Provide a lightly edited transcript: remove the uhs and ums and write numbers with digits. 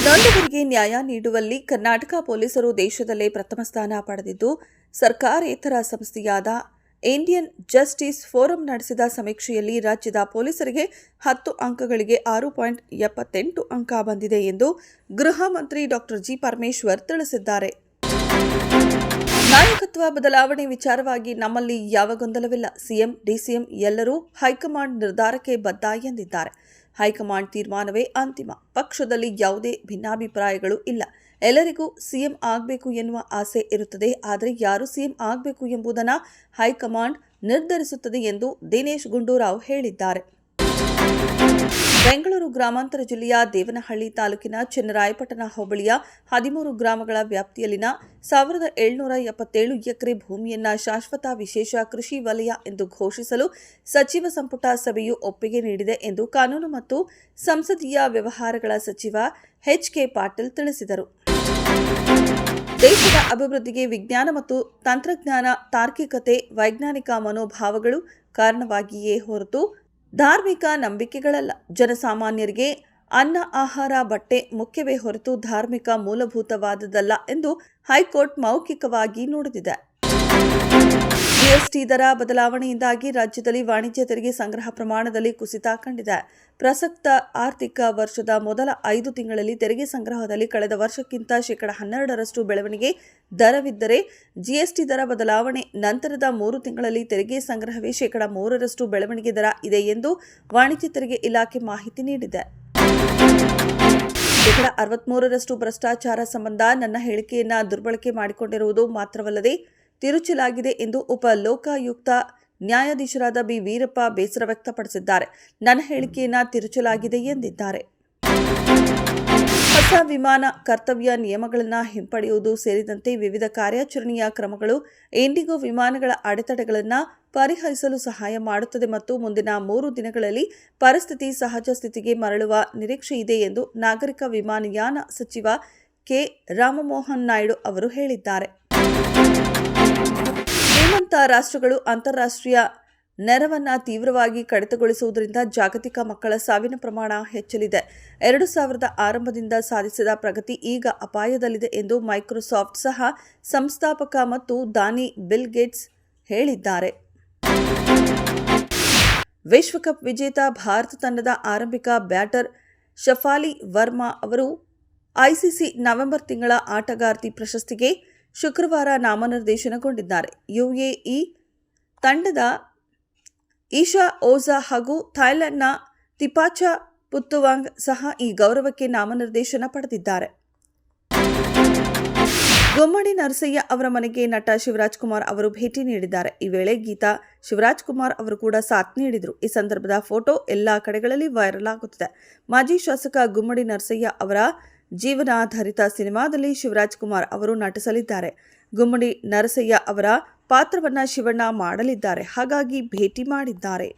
ನೊಂದವರಿಗೆ ನ್ಯಾಯ ನೀಡುವಲ್ಲಿ ಕರ್ನಾಟಕ ಪೊಲೀಸರು ದೇಶದಲ್ಲೇ ಪ್ರಥಮ ಸ್ಥಾನ ಪಡೆದಿದ್ದು, ಸರ್ಕಾರೇತರ ಸಂಸ್ಥೆಯಾದ ಇಂಡಿಯನ್ ಜಸ್ಟಿಸ್ ಫೋರಂ ನಡೆಸಿದ ಸಮೀಕ್ಷೆಯಲ್ಲಿ ರಾಜ್ಯದ ಪೊಲೀಸರಿಗೆ 10 ಅಂಕಗಳಿಗೆ 6.78 ಅಂಕ ಬಂದಿದೆ ಎಂದು ಗೃಹ ಮಂತ್ರಿ ಡಾ ಜಿ. ಪರಮೇಶ್ವರ್ ತಿಳಿಸಿದ್ದಾರೆ. ನಾಯಕತ್ವ ಬದಲಾವಣೆ ವಿಚಾರವಾಗಿ ನಮ್ಮಲ್ಲಿ ಯಾವ ಗೊಂದಲವಿಲ್ಲ. ಸಿಎಂ, ಡಿಸಿಎಂ ಎಲ್ಲರೂ ಹೈಕಮಾಂಡ್ ನಿರ್ಧಾರಕ್ಕೆ ಬದ್ಧ ಎಂದಿದ್ದಾರೆ. ಹೈಕಮಾಂಡ್ ತೀರ್ಮಾನವೇ ಅಂತಿಮ. ಪಕ್ಷದಲ್ಲಿ ಯಾವುದೇ ಭಿನ್ನಾಭಿಪ್ರಾಯಗಳು ಇಲ್ಲ. ಎಲ್ಲರಿಗೂ ಸಿಎಂ ಆಗಬೇಕು ಎನ್ನುವ ಆಸೆ ಇರುತ್ತದೆ. ಆದರೆ ಯಾರು ಸಿಎಂ ಆಗಬೇಕು ಎಂಬುದನ್ನು ಹೈಕಮಾಂಡ್ ನಿರ್ಧರಿಸುತ್ತದೆ ಎಂದು ದಿನೇಶ್ ಗುಂಡೂರಾವ್ ಹೇಳಿದ್ದಾರೆ. ಬೆಂಗಳೂರು ಗ್ರಾಮಾಂತರ ಜಿಲ್ಲೆಯ ದೇವನಹಳ್ಳಿ ತಾಲೂಕಿನ ಚನ್ನರಾಯಪಟ್ಟಣ ಹೋಬಳಿಯ 13 ಗ್ರಾಮಗಳ ವ್ಯಾಪ್ತಿಯಲ್ಲಿನ 1777 ಎಕರೆ ಭೂಮಿಯನ್ನು ಶಾಶ್ವತ ವಿಶೇಷ ಕೃಷಿ ವಲಯ ಎಂದು ಘೋಷಿಸಲು ಸಚಿವ ಸಂಪುಟ ಸಭೆಯು ಒಪ್ಪಿಗೆ ನೀಡಿದೆ ಎಂದು ಕಾನೂನು ಮತ್ತು ಸಂಸದೀಯ ವ್ಯವಹಾರಗಳ ಸಚಿವ ಎಚ್.ಕೆ. ಪಾಟೀಲ್ ತಿಳಿಸಿದರು. ದೇಶದ ಅಭಿವೃದ್ಧಿಗೆ ವಿಜ್ಞಾನ ಮತ್ತು ತಂತ್ರಜ್ಞಾನ, ತಾರ್ಕಿಕತೆ, ವೈಜ್ಞಾನಿಕ ಮನೋಭಾವಗಳು ಕಾರಣವಾಗಿಯೇ ಹೊರತು ಧಾರ್ಮಿಕ ನಂಬಿಕೆಗಳಲ್ಲ. ಜನಸಾಮಾನ್ಯರಿಗೆ ಅನ್ನ, ಆಹಾರ, ಬಟ್ಟೆ ಮುಖ್ಯವೇ ಹೊರತು ಧಾರ್ಮಿಕ ಮೂಲಭೂತವಾದದ್ದಲ್ಲ ಎಂದು ಹೈಕೋರ್ಟ್ ಮೌಖಿಕವಾಗಿ ನುಡಿದಿದೆ. ಜಿಎಸ್ಟಿ ದರ ಬದಲಾವಣೆಯಿಂದಾಗಿ ರಾಜ್ಯದಲ್ಲಿ ವಾಣಿಜ್ಯ ತೆರಿಗೆ ಸಂಗ್ರಹ ಪ್ರಮಾಣದಲ್ಲಿ ಕುಸಿತ ಕಂಡಿದೆ. ಪ್ರಸಕ್ತ ಆರ್ಥಿಕ ವರ್ಷದ ಮೊದಲ 5 ತಿಂಗಳಲ್ಲಿ ತೆರಿಗೆ ಸಂಗ್ರಹದಲ್ಲಿ ಕಳೆದ ವರ್ಷಕ್ಕಿಂತ ಶೇಕಡ 12ರಷ್ಟು ಬೆಳವಣಿಗೆ ದರವಿದ್ದರೆ, ಜಿಎಸ್ಟಿ ದರ ಬದಲಾವಣೆ ನಂತರದ 3 ತಿಂಗಳಲ್ಲಿ ತೆರಿಗೆ ಸಂಗ್ರಹವೇ ಶೇಕಡ 3ರಷ್ಟು ಬೆಳವಣಿಗೆ ದರ ಇದೆ ಎಂದು ವಾಣಿಜ್ಯ ತೆರಿಗೆ ಇಲಾಖೆ ಮಾಹಿತಿ ನೀಡಿದೆ. ಶೇಕಡ 63ರಷ್ಟು ಭ್ರಷ್ಟಾಚಾರ ಸಂಬಂಧ ನನ್ನ ಹೇಳಿಕೆಯನ್ನು ದುರ್ಬಳಕೆ ಮಾಡಿಕೊಂಡಿರುವುದು ಮಾತ್ರವಲ್ಲದೆ ತಿರುಚಲಾಗಿದೆ ಎಂದು ಉಪ ಲೋಕಾಯುಕ್ತ ನ್ಯಾಯಾಧೀಶರಾದ ಬಿ. ವೀರಪ್ಪ ಬೇಸರ ವ್ಯಕ್ತಪಡಿಸಿದ್ದಾರೆ. ನನ್ನ ಹೇಳಿಕೆಯನ್ನು ತಿರುಚಲಾಗಿದೆ ಎಂದಿದ್ದಾರೆ. ಹೊಸ ವಿಮಾನ ಕರ್ತವ್ಯ ನಿಯಮಗಳನ್ನು ಹಿಂಪಡೆಯುವುದು ಸೇರಿದಂತೆ ವಿವಿಧ ಕಾರ್ಯಾಚರಣೆಯ ಕ್ರಮಗಳು ಇಂಡಿಗೋ ವಿಮಾನಗಳ ಅಡೆತಡೆಗಳನ್ನು ಪರಿಹರಿಸಲು ಸಹಾಯ ಮಾಡುತ್ತದೆ ಮತ್ತು ಮುಂದಿನ 3 ದಿನಗಳಲ್ಲಿ ಪರಿಸ್ಥಿತಿ ಸಹಜ ಸ್ಥಿತಿಗೆ ಮರಳುವ ನಿರೀಕ್ಷೆ ಇದೆ ಎಂದು ನಾಗರಿಕ ವಿಮಾನಯಾನ ಸಚಿವ ಕೆ. ರಾಮಮೋಹನ್ ನಾಯ್ಡು ಅವರು ಹೇಳಿದ್ದಾರೆ. ಶ್ರೀಮಂತ ರಾಷ್ಟ್ರಗಳು ಅಂತಾರಾಷ್ಟ್ರೀಯ ನೆರವನ್ನು ತೀವ್ರವಾಗಿ ಕಡಿತಗೊಳಿಸುವುದರಿಂದ ಜಾಗತಿಕ ಮಕ್ಕಳ ಸಾವಿನ ಪ್ರಮಾಣ ಹೆಚ್ಚಲಿದೆ. 2000 ಆರಂಭದಿಂದ ಸಾಧಿಸಿದ ಪ್ರಗತಿ ಈಗ ಅಪಾಯದಲ್ಲಿದೆ ಎಂದು ಮೈಕ್ರೋಸಾಫ್ಟ್ ಸಹ ಸಂಸ್ಥಾಪಕ ಮತ್ತು ದಾನಿ ಬಿಲ್ ಗೇಟ್ಸ್ ಹೇಳಿದ್ದಾರೆ. ವಿಶ್ವಕಪ್ ವಿಜೇತ ಭಾರತ ತಂಡದ ಆರಂಭಿಕ ಬ್ಯಾಟರ್ ಶಫಾಲಿ ವರ್ಮಾ ಅವರು ಐಸಿಸಿ ನವೆಂಬರ್ ತಿಂಗಳ ಆಟಗಾರ್ತಿ ಪ್ರಶಸ್ತಿಗೆ ಶುಕ್ರವಾರ ನಾಮನಿರ್ದೇಶನಗೊಂಡಿದ್ದಾರೆ. ಯುಎಇ ತಂಡದ ಈಶಾ ಓಜಾ ಹಾಗೂ ಥಾಯ್ಲೆಂಡ್ನ ತಿಪಾಚಾ ಪುತ್ತುವಾಂಗ್ ಸಹ ಈ ಗೌರವಕ್ಕೆ ನಾಮನಿರ್ದೇಶನ ಪಡೆದಿದ್ದಾರೆ. ಗುಮ್ಮಡಿ ನರಸಯ್ಯ ಅವರ ಮನೆಗೆ ನಟ ಶಿವರಾಜ್ ಕುಮಾರ್ ಅವರು ಭೇಟಿ ನೀಡಿದ್ದಾರೆ. ಈ ವೇಳೆ ಗೀತಾ ಶಿವರಾಜ್ ಕುಮಾರ್ ಅವರು ಕೂಡ ಸಾಥ್ ನೀಡಿದರು. ಈ ಸಂದರ್ಭದ ಫೋಟೋ ಎಲ್ಲಾ ಕಡೆಗಳಲ್ಲಿ ವೈರಲ್ ಆಗುತ್ತಿದೆ. ಮಾಜಿ ಶಾಸಕ ಗುಮ್ಮಡಿ ನರಸಯ್ಯ ಅವರ ಜೀವನಾಧಾರಿತ ಸಿನಿಮಾದಲ್ಲಿ ಶಿವರಾಜ್ ಕುಮಾರ್ ಅವರು ನಟಿಸಲಿದ್ದಾರೆ. ಗುಮ್ಮಡಿ ನರಸಯ್ಯ ಅವರ ಪಾತ್ರವನ್ನ ಶಿವಣ್ಣ ಮಾಡಲಿದ್ದಾರೆ. ಹಾಗಾಗಿ ಭೇಟಿ ಮಾಡಿದ್ದಾರೆ.